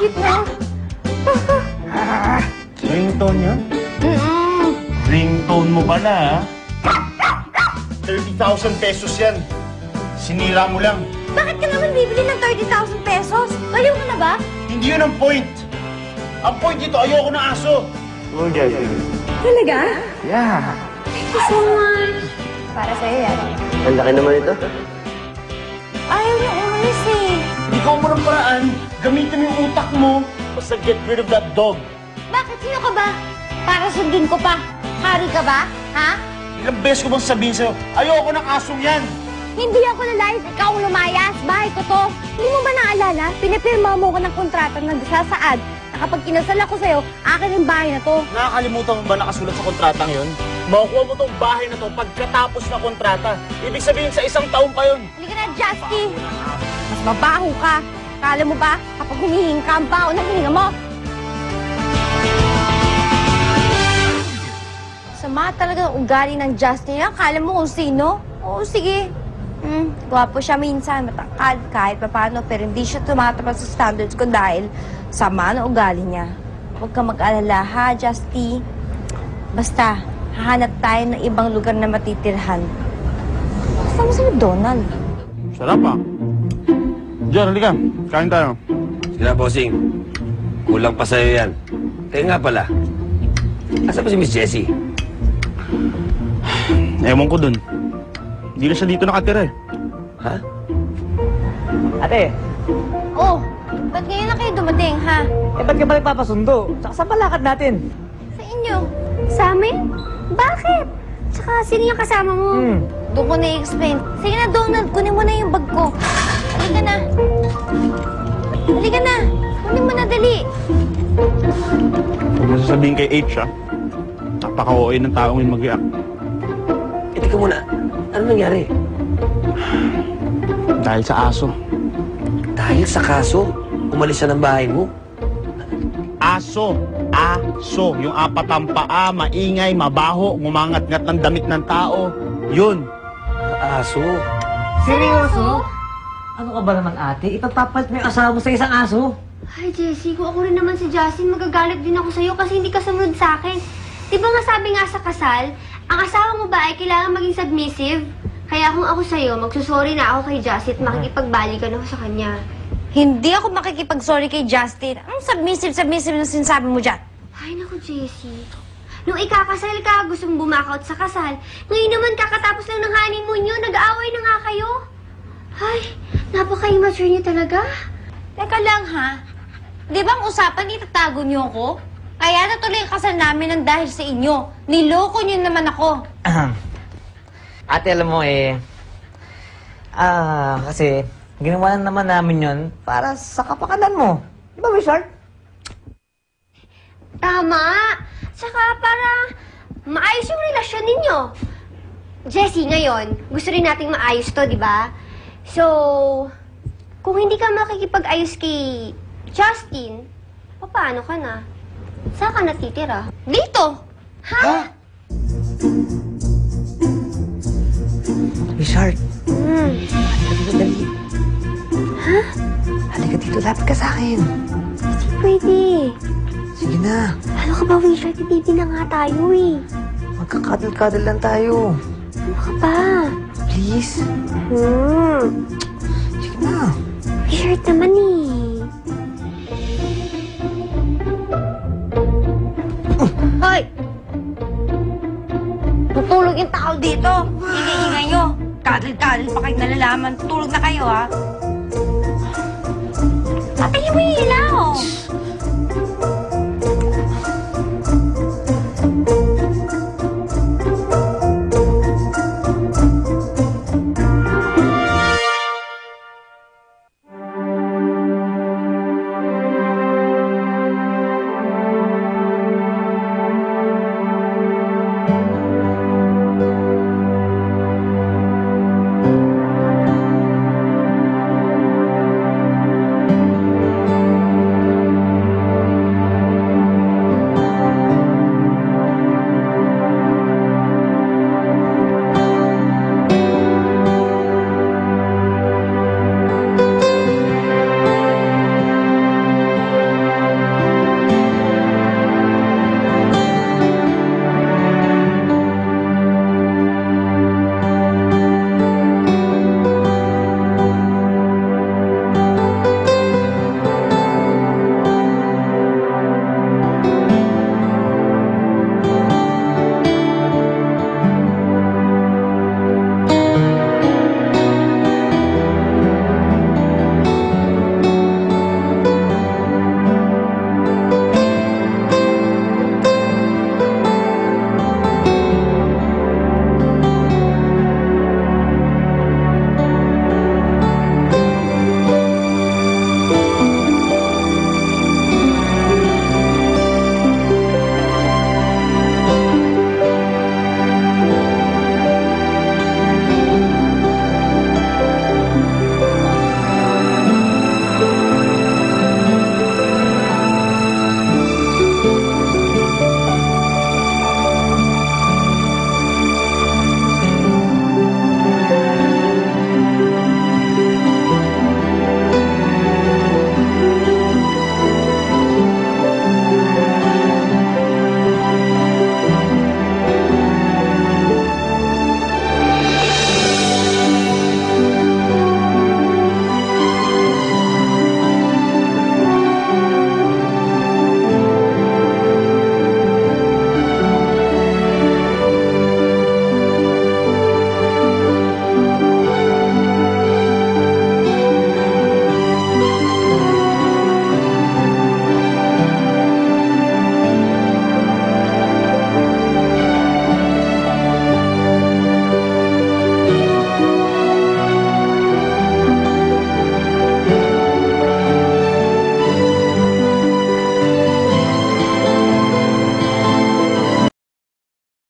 cute mo. Ringtone yun? Ringtone mo pala, ha? 30,000 pesos yan. Sinira mo lang. Bakit ka naman bibili ng 30,000 pesos? Baliw ka na ba? Hindi yun ang point. Ang point dito, ayoko ng aso. Oh, Jessie. Talaga? Yeah. Thank you so much. Para sa'yo yan. Ang laki naman ito. Ayaw niya umalis eh. Ikaw mo ng paraan, gamitin mo yung utak mo basta get rid of that dog. Bakit? Sino ka ba? Para sundin ko pa. Hari ka ba? Ha? Ilang beses ko bang sabihin sa'yo, ayoko ng asong yan. Hindi ako nalayas. Ikaw ang lumayas. Bahay ko to. Hindi mo ba naalala? Pinipirma mo ko ng kontrata na nagsasaad na kapag kinasal ako sa'yo, akin yung bahay na to. Nakakalimutan mo ba nakasulat sa kontratang yun? Makukuha mo tong bahay na to pagkatapos na kontrata. Ibig sabihin sa 1 taon pa yun. Halika na, Justy. Mas mabaho ka. Kala mo ba, kapag humihinga ka, ang baho ng hininga mo? Sama talaga ang ugali ng Justin. Kala mo kung sino? Oo, sige. Gwapo siya minsan, matangkad, kahit paano, pero hindi siya tumatapat sa standards ko dahil sama ng ugali niya. Huwag ka mag-alala, ha, Justy? Basta, hahanap tayo ng ibang lugar na matitirhan. Basta mo si Donald. Sarap ah. Diyan, halika. Kain tayo. Sige na, bossing. Kulang pa sa'yo yan. Kaya nga pala, asa pa si Miss Jessie? Ewan ko dun. Hindi na siya dito nakatira eh. Ha? Ate, Oh, ba't ngayon na kayo dumating, ha? ba't ka ba nagpapasundo? Tsaka saan palakad natin? Sa inyo. Sa amin? Bakit? Tsaka, sino yung kasama mo? Doon ko na-explain. Sige na, Donald, kunin mo na yung bag ko. Halika na. Halika na. Kunin mo na, dali. Huwag mo sasabihin kay H, ah. Napaka-OA ng taong yung mag-react. Teka muna, ano nangyari? Dahil sa aso. Dahil sa kaso, umalis siya ng bahay mo? Aso. Aso. Yung apat ang paa, maingay, mabaho, ngumangat-ngat ng damit ng tao. Yun. Aso? Seryoso? Ano ka ba naman, ate? Ipagpapalit mo yung asawa mo sa isang aso? Ay, Jessie, kung ako rin naman si Justin, magagalit din ako sa'yo kasi hindi ka sumunod sa akin. Di ba nga sabi nga sa kasal, ang asawa mo ba ay kailangan maging submissive? Kaya kung ako sa'yo, magsusorry na ako kay Justin at makikipagbalikan ako sa kanya. Hindi ako makikipag-sorry kay Justin. Ang submissive na sinasabi mo dyan. Ay, naku, Jessie. Nung ikakasal ka, gusto mong bumakot sa kasal. Ngayon naman, kakatapos lang ng honeymoon nyo, nag-aaway na nga kayo. Ay, napaka-immature niyo talaga. Teka lang, ha? Di ba ang usapan, itatago niyo ako? Kaya natuloy ang kasal namin ng dahil sa inyo. Niloko niyo naman ako. Ate, alam mo kasi ginawa na naman namin yon para sa kapakanan mo. Di ba, Wishart? Tama. Tsaka para maayos yung relasyon ninyo. Jessie, ngayon, gusto rin nating maayos to, di ba? So, kung hindi ka makikipag-ayos kay Justin, paano ka na? Saan ka natitira? Dito! Ha? Wishart, halika dito, dali. Ha? Halika dito, lapit ka sa akin. Hindi pwede. Sige na, Ano ka ba, Richard? Baby na nga tayo eh. magkakadal-kadal lang tayo. Ano ka ba? Please. Sige na. Richard naman eh. Hoy! Tutulog yung tao dito. Ingay-ingay nyo. Kadal-kadal pa kayo nalalaman. Tutulog na kayo, ha? Patayin mo yung ilaw.